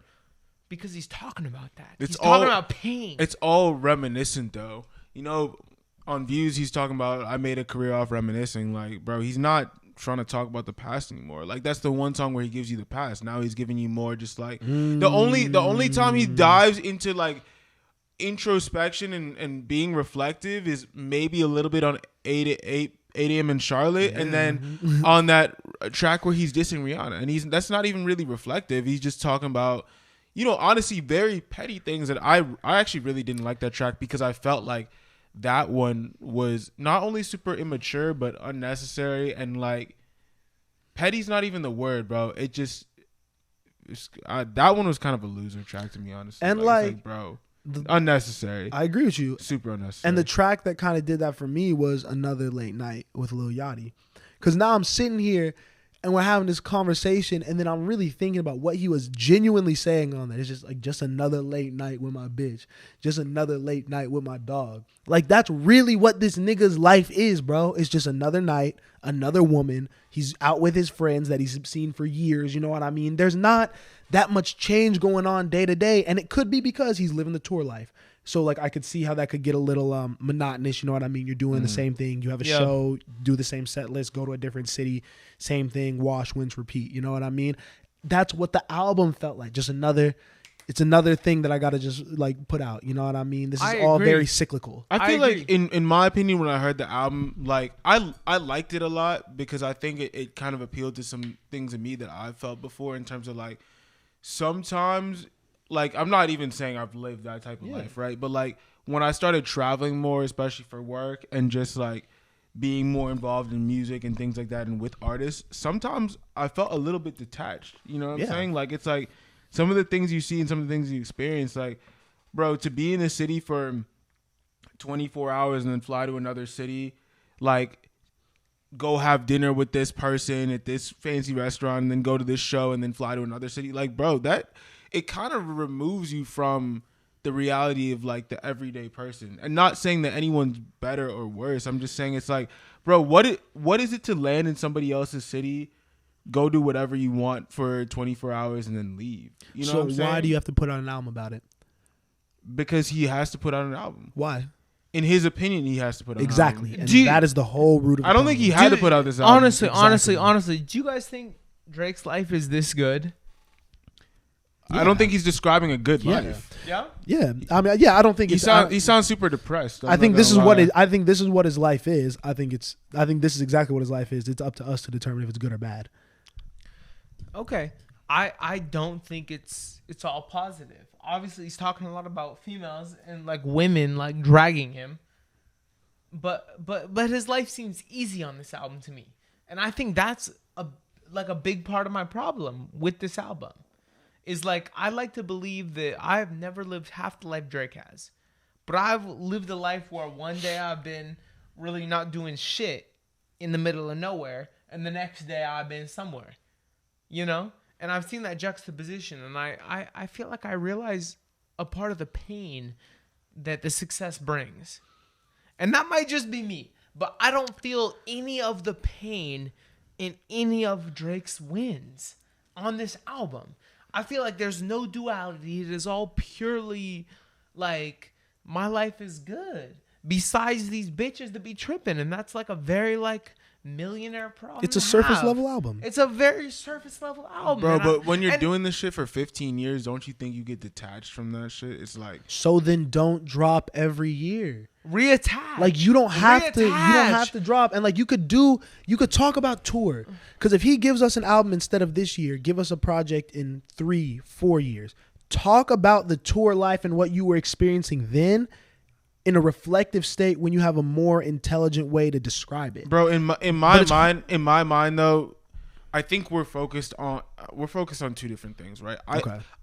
because he's talking about that. He's talking about pain. It's all reminiscent, though. You know, on Views, he's talking about, I made a career off reminiscing. Like, bro, he's not trying to talk about the past anymore. Like that's the one song where he gives you the past. Now he's giving you more just like the only time he dives into like introspection and being reflective is maybe a little bit on 8 a.m. in Charlotte, and then on that track where he's dissing Rihanna, and that's not even really reflective. He's just talking about, you know, honestly, very petty things that I actually really didn't like that track because I felt like that one was not only super immature but unnecessary, and like petty's not even the word, bro. It just that one was kind of a loser track to me, honestly. And like bro. Unnecessary. I agree with you. Super unnecessary. And the track that kind of did that for me was Another Late Night with Lil Yachty. Because now I'm sitting here and we're having this conversation, and then I'm really thinking about what he was genuinely saying on that. It's just like, just another late night with my bitch. Just another late night with my dog. Like, that's really what this nigga's life is, bro. It's just another night, another woman. He's out with his friends that he's seen for years. You know what I mean? There's not that much change going on day to day, and it could be because he's living the tour life. So like I could see how that could get a little monotonous. You know what I mean? You're doing the same thing. You have a show, do the same set list, go to a different city, same thing, wash, rinse, repeat. You know what I mean? That's what the album felt like. Just it's another thing that I got to just like put out. You know what I mean? This is all very cyclical. I feel like in my opinion, when I heard the album, like I liked it a lot because I think it kind of appealed to some things in me that I've felt before in terms of like sometimes, like, I'm not even saying I've lived that type of life, right? But, like, when I started traveling more, especially for work, and just, like, being more involved in music and things like that and with artists, sometimes I felt a little bit detached. You know what I'm saying? Like, it's like some of the things you see and some of the things you experience, like, bro, to be in a city for 24 hours and then fly to another city, like, go have dinner with this person at this fancy restaurant and then go to this show and then fly to another city. Like, bro, that... it kind of removes you from the reality of like the everyday person. And not saying that anyone's better or worse. I'm just saying it's like, bro, what is it to land in somebody else's city, go do whatever you want for 24 hours and then leave? You know what I'm saying? Why do you have to put out an album about it? Because he has to put out an album. Why? In his opinion, he has to put out an album. Exactly. And that is the whole root of the I don't think he had to put out this album. Honestly, do you guys think Drake's life is this good? Yeah. I don't think he's describing a good life. Yeah. Yeah. I mean, yeah. I don't think he sounds super depressed. I think this is what his life is. I think this is exactly what his life is. It's up to us to determine if it's good or bad. Okay. I don't think it's all positive. Obviously, he's talking a lot about females and like women like dragging him. But his life seems easy on this album to me, and I think that's a big part of my problem with this album. Is like, I like to believe that I've never lived half the life Drake has. But I've lived a life where one day I've been really not doing shit in the middle of nowhere, and the next day I've been somewhere. You know? And I've seen that juxtaposition, and I feel like I realize a part of the pain that the success brings. And that might just be me, but I don't feel any of the pain in any of Drake's wins on this album. I feel like there's no duality. It is all purely like, my life is good. Besides these bitches to be tripping. And that's like a very like millionaire problem. It's a surface level album. It's a very surface level album. Bro, but when you're doing this shit for 15 years, don't you think you get detached from that shit? It's like... So then don't drop every year. Reattach. Like, you don't have to drop. And like, you could talk about tour. Because if he gives us an album instead of this year, give us a project in 3-4 years. Talk about the tour life and what you were experiencing then in a reflective state when you have a more intelligent way to describe it. Bro, in my mind though, I think we're focused on two different things, right?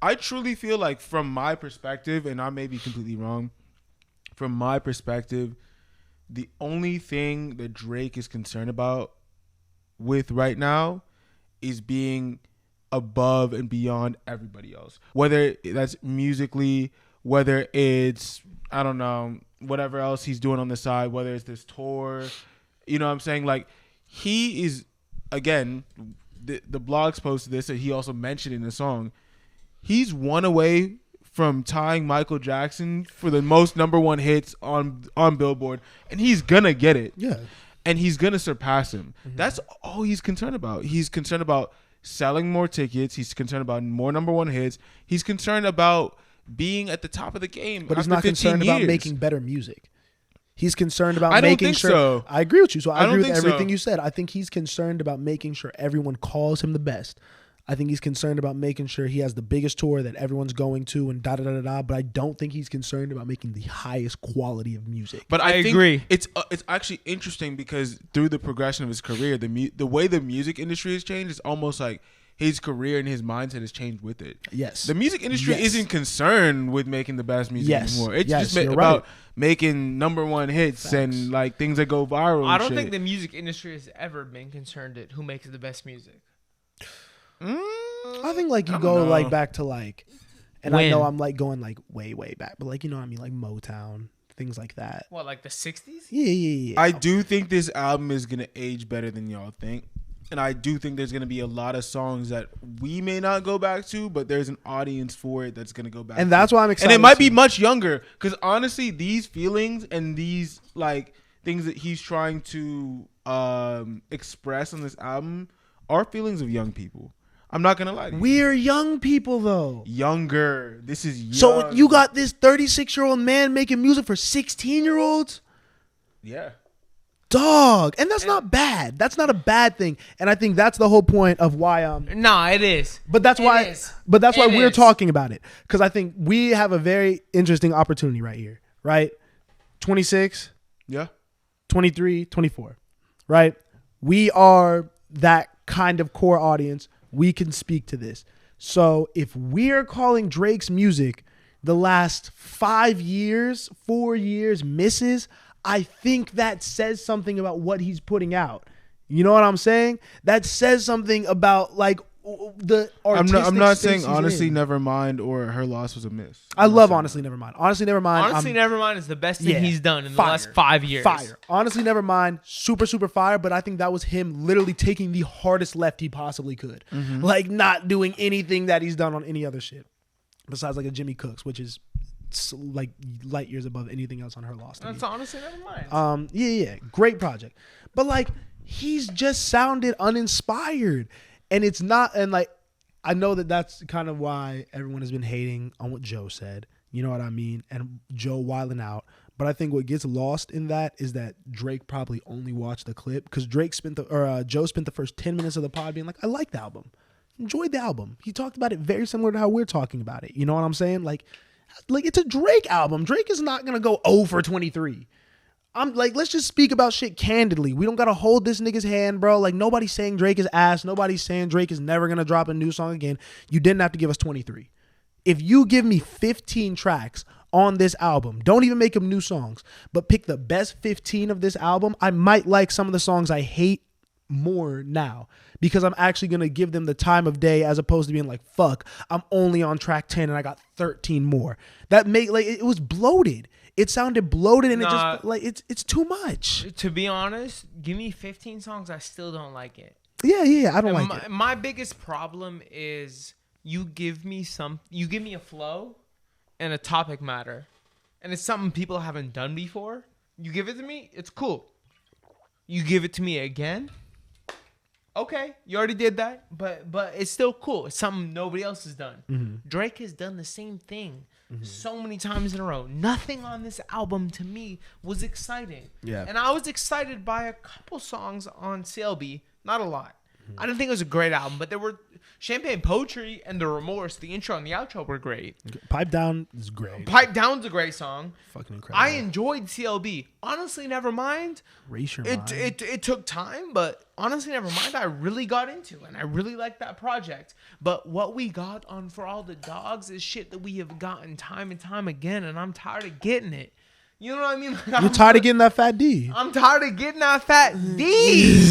I truly feel like, from my perspective, and I may be completely wrong, from my perspective, the only thing that Drake is concerned about with right now is being above and beyond everybody else. Whether that's musically, whether it's, I don't know, whatever else he's doing on the side, whether it's this tour, you know what I'm saying? Like, he is, again, the blogs posted this, and he also mentioned in the song, he's one away from tying Michael Jackson for the most #1 hits on Billboard, and he's gonna get it. Yeah. and he's gonna surpass him. That's all he's concerned about. He's concerned about selling more tickets. He's concerned about more number one hits. He's concerned about being at the top of the game. But he's not concerned about making better music. He's concerned about making sure. So. I agree with you. So I agree with everything you said. I think he's concerned about making sure everyone calls him the best. I think he's concerned about making sure he has the biggest tour that everyone's going to and da-da-da-da-da. But I don't think he's concerned about making the highest quality of music. But I agree. It's actually interesting because through the progression of his career, the way the music industry has changed, it's almost like his career and his mindset has changed with it. Yes. The music industry isn't concerned with making the best music anymore. It's just about making number one hits and like things that go viral. I don't think the music industry has ever been concerned at who makes the best music. I think like you go like back to like, and I know I'm like going like way back, but like you know what I mean, like Motown, things like that. What, like the 60s? Yeah. I do think this album is gonna age better than y'all think, and I do think there's gonna be a lot of songs that we may not go back to, but there's an audience for it that's gonna go back. And that's why I'm excited. And it might be much younger, because honestly, these feelings and these like things that he's trying to express on this album are feelings of young people. I'm not gonna lie to you. We're young people though. Younger. This is young. So you got this 36-year-old man making music for 16-year-olds? Yeah. Dog. And that's not bad. That's not a bad thing. And I think that's the whole point of why Nah, it is. But that's why we're talking about it. Because I think we have a very interesting opportunity right here. Right? 26. Yeah. 23, 24. Right? We are that kind of core audience. We can speak to this. So if we're calling Drake's music the last 4 years misses, I think that says something about what he's putting out. You know what I'm saying? That says something about like the artistic I'm not saying space Honestly Nevermind or Her Loss was a miss. I love Honestly Nevermind. Honestly Nevermind is the best thing he's done in the last 5 years. Fire. Honestly Nevermind, super fire, but I think that was him literally taking the hardest left he possibly could. Like not doing anything that he's done on any other shit. Besides like a Jimmy Cooks, which is like light years above anything else on Her Loss. That's Honestly Nevermind. Yeah. Great project. But like he's just sounded uninspired. And it's not, and like, I know that that's kind of why everyone has been hating on what Joe said. You know what I mean? And Joe wilding out. But I think what gets lost in that is that Drake probably only watched the clip because Joe spent the first 10 minutes of the pod being like, I like the album. Enjoyed the album. He talked about it very similar to how we're talking about it. You know what I'm saying? Like it's a Drake album. Drake is not going to go 0 for 23. I'm like, let's just speak about shit candidly. We don't got to hold this nigga's hand, bro. Like, nobody's saying Drake is ass. Nobody's saying Drake is never going to drop a new song again. You didn't have to give us 23. If you give me 15 tracks on this album, don't even make them new songs, but pick the best 15 of this album, I might like some of the songs I hate more now because I'm actually going to give them the time of day as opposed to being like, fuck, I'm only on track 10 and I got 13 more. That it was bloated. It sounded bloated and it just like it's too much. To be honest, give me 15 songs, I still don't like it. Yeah, I don't like it. My biggest problem is you give me a flow and a topic matter, and it's something people haven't done before. You give it to me, it's cool. You give it to me again, okay, you already did that, but it's still cool. It's something nobody else has done. Mm-hmm. Drake has done the same thing. So many times in a row. Nothing on this album to me was exciting. Yeah. And I was excited by a couple songs on CLB. Not a lot. I didn't think it was a great album, but there were Champagne Poetry and The Remorse, the intro and the outro were great. Pipe Down is great. Pipe Down's a great song. Fucking incredible. I enjoyed CLB. Honestly Nevermind. Race Your Mind. It took time, but Honestly Nevermind I really got into, and I really liked that project. But what we got on For All the Dogs is shit that we have gotten time and time again, and I'm tired of getting it. You know what I mean? Like, you're tired of getting that fat D. I'm tired of getting that fat D.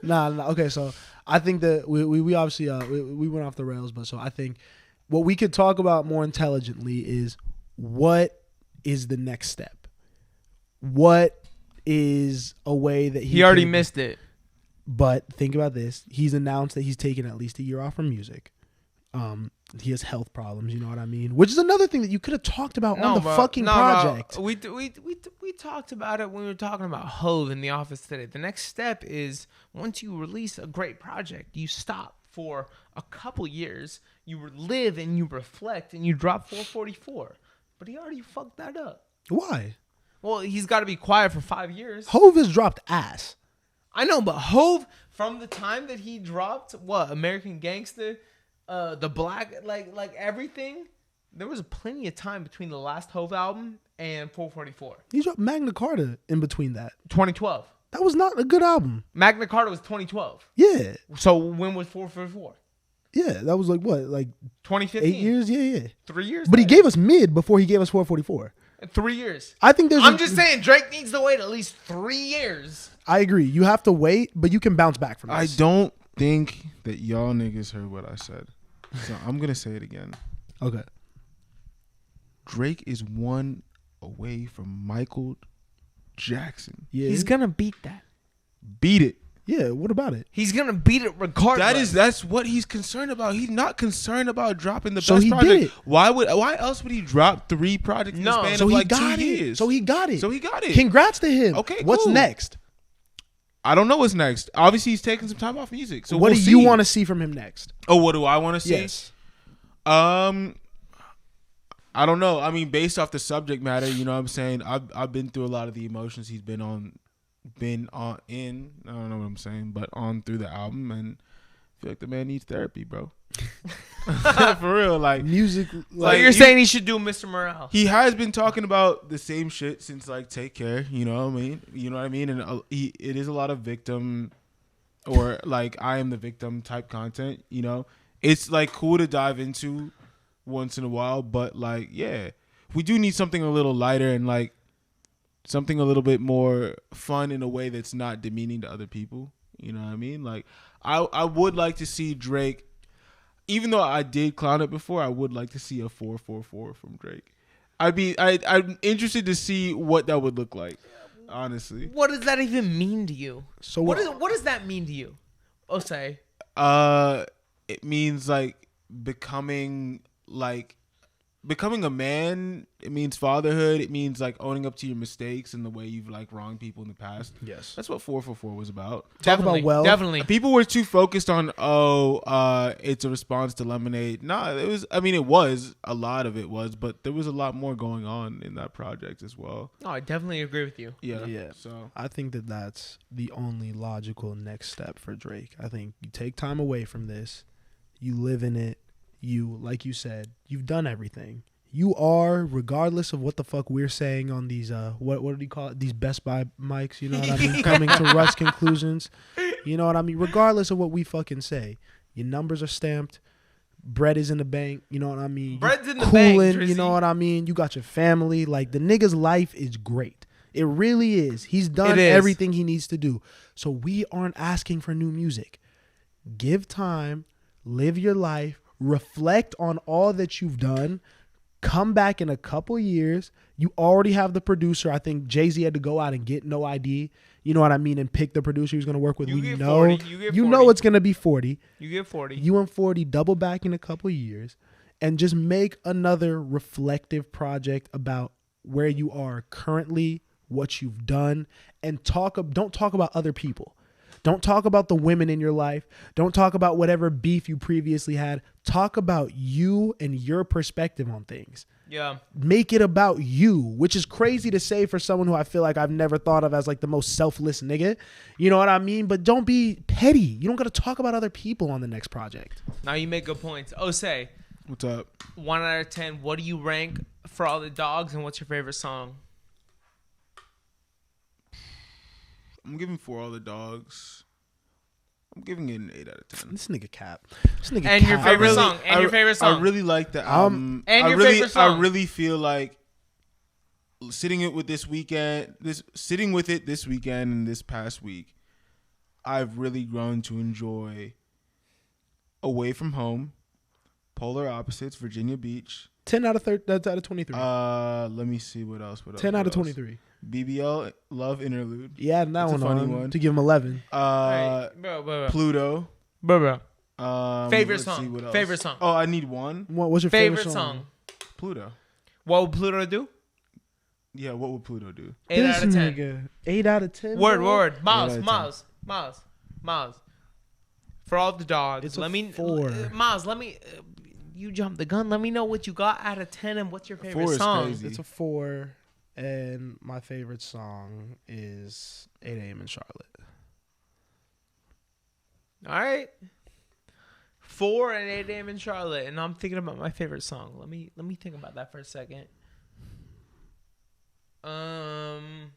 Nah. Okay, so I think that we obviously we went off the rails, but so I think what we could talk about more intelligently is what is the next step. What is a way that he already missed it. But think about this: he's announced that he's taking at least a year off from music. he has health problems. You know what I mean? Which is another thing that you could have talked about on the fucking project. We talked about it when we were talking about Hove in the office today. The next step is once you release a great project, you stop for a couple years, you live and you reflect, and you drop 444. But he already fucked that up. Why? Well, he's got to be quiet for 5 years. Hove has dropped ass. I know, but Hove, from the time that he dropped, American Gangster, the Black, like everything, there was plenty of time between the last Hove album and 444. He dropped Magna Carta in between that. 2012. That was not a good album. Magna Carta was 2012. Yeah. So when was 444? Yeah, that was like what? Like 2015? 8 years? Yeah. 3 years? But he gave us mid before he gave us 444. 3 years. I think I'm just saying Drake needs to wait at least 3 years. I agree. You have to wait, but you can bounce back from this. I don't think that y'all niggas heard what I said. So I'm going to say it again. Okay. Drake is one away from Michael Jackson. Yeah. He's going to beat that. Beat it. Yeah, what about it? He's going to beat it regardless. That's what he's concerned about. He's not concerned about dropping the So best he project. did it. Why else would he drop 3 projects in the span So of he like 2 got it. years? So he got it. Congrats to him. Okay, What's cool. next? I don't know what's next. Obviously, he's taking some time off music. So what we'll do you see. want to see from him next? Oh, what do I want to see? Yes. I don't know. I mean, based off the subject matter, you know what I'm saying? I've been through a lot of the emotions he's been on in, I don't know what I'm saying, but on through the album, and I feel like the man needs therapy, bro. For real, like music. Like you're saying he should do Mr. Morale. He has been talking about the same shit since like Take Care, you know what I mean? And it is a lot of victim or like I am the victim type content, you know? It's like cool to dive into once in a while, but like, yeah, we do need something a little lighter and like something a little bit more fun in a way that's not demeaning to other people. You know what I mean? Like, I would like to see Drake, even though I did clown it before, I would like to see a 444 from Drake. I'm interested to see what that would look like, honestly. What does that even mean to you? So what does that mean to you? Osei. It means like becoming a man. It means fatherhood. It means like owning up to your mistakes and the way you've like wronged people in the past. Yes, that's what 444 was about. Talk about wealth. Definitely. People were too focused on it's a response to Lemonade. No, it was. I mean, it was a lot of it was, but there was a lot more going on in that project as well. No, I definitely agree with you. Yeah. So I think that's the only logical next step for Drake. I think you take time away from this. You live in it. You, like you said, you've done everything. You are, regardless of what the fuck we're saying on these, what do you call it? These Best Buy mics, you know what I mean? Coming to rush conclusions. You know what I mean? Regardless of what we fucking say, your numbers are stamped. Bread is in the bank. You know what I mean? Bread's in the bank, Drizzy. You know what I mean? You got your family. Like, the nigga's life is great. It really is. He's done everything he needs to do. So we aren't asking for new music. Give time. Live your life. Reflect on all that you've done. Come back in a couple years. You already have the producer. I think Jay-Z had to go out and get No ID. You know what I mean? And pick the producer he's going to work with. You know it's going to be 40. You get 40. You and 40 double back in a couple years and just make another reflective project about where you are currently, what you've done, and don't talk about other people. Don't talk about the women in your life. Don't talk about whatever beef you previously had. Talk about you and your perspective on things. Yeah. Make it about you, which is crazy to say for someone who I feel like I've never thought of as like the most selfless nigga. You know what I mean? But don't be petty. You don't got to talk about other people on the next project. Now you make good points. Osei. What's up? 1 out of 10. What do you rank For All the Dogs, and what's your favorite song? I'm giving For All the Dogs. I'm giving it an 8 out of 10. This nigga cap. Your favorite song. Your favorite song. I really like the album. And your favorite song. I really feel like sitting with it this weekend and this past week, I've really grown to enjoy Away From Home, Polar Opposites, Virginia Beach. 10 out of 30. That's out of 23. Let me see what else. 10 out of 23. BBL Love Interlude. Yeah, that one funny on one to give him 11. Bro. Pluto. Bro. Favorite song. Favorite song. Oh, I need one. What's your favorite song? Pluto. What would Pluto do? Yeah, what would Pluto do? 8 out of 10. 8 out of 10. Word. Miles. For all the dogs. It's a 4. Miles, let me. You jumped the gun. Let me know what you got out of 10 and what's your favorite song. Crazy. It's a 4, and my favorite song is 8 a.m. in Charlotte. All right. 4 and 8 a.m. in Charlotte, and I'm thinking about my favorite song. Let me think about that for a second. And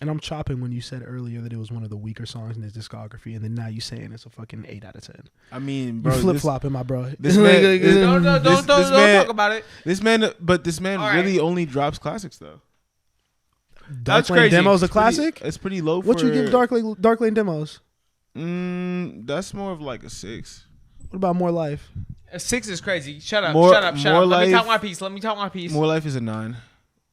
I'm chopping when you said earlier that it was one of the weaker songs in his discography, and then now you saying it's a fucking 8 out of 10. I mean, bro, you flip flopping, my bro. This man, don't talk about it. This man really right. only drops classics though. That's Dark Lane crazy. Demo's a classic. It's pretty low. What you give Dark Lane Demos? That's more of like a 6. What about More Life? A 6 is crazy. Shut up. More Let me talk my piece. More Life is a 9.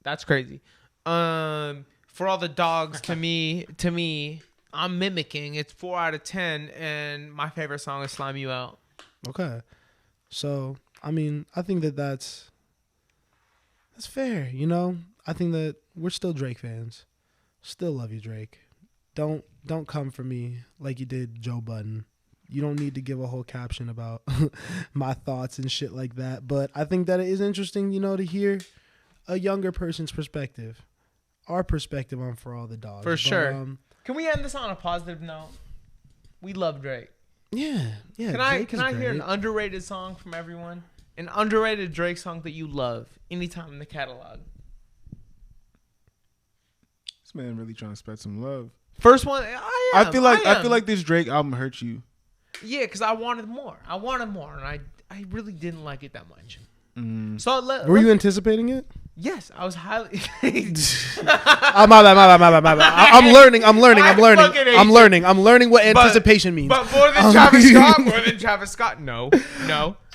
That's crazy. For all the dogs, to me, I'm mimicking. It's 4 out of 10, and my favorite song is "Slime You Out." Okay, so I mean, I think that's fair. You know, I think that we're still Drake fans. Still love you, Drake. Don't come for me like you did Joe Budden. You don't need to give a whole caption about my thoughts and shit like that. But I think that it is interesting, you know, to hear a younger person's perspective. Our perspective on For All the Dogs. For sure. Can we end this on a positive note? We love Drake. Yeah. Can I hear an underrated song from everyone? An underrated Drake song that you love anytime in the catalog. This man really trying to spread some love. First one, I feel like this Drake album hurt you. Yeah, because I wanted more. And I really didn't like it that much. So were you anticipating it? Yes, I was highly. My bad. I'm learning what anticipation means. But more than Travis Scott. No.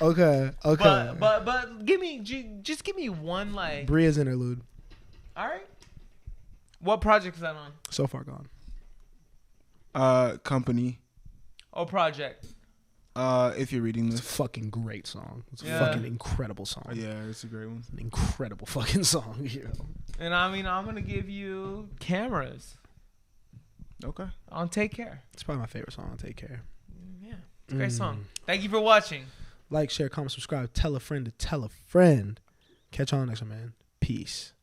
Okay. But give me one like Bria's interlude. All right. What project is that on? So Far Gone. Company. Oh, project. If you're reading this, it's a fucking great song. It's a fucking incredible song. Yeah, it's a great one. An incredible fucking song. You know? And I mean, I'm gonna give you Cameras. Okay. On Take Care. It's probably my favorite song on Take Care. Yeah, it's a great song. Thank you for watching. Like, share, comment, subscribe. Tell a friend to tell a friend. Catch you on next one, man. Peace.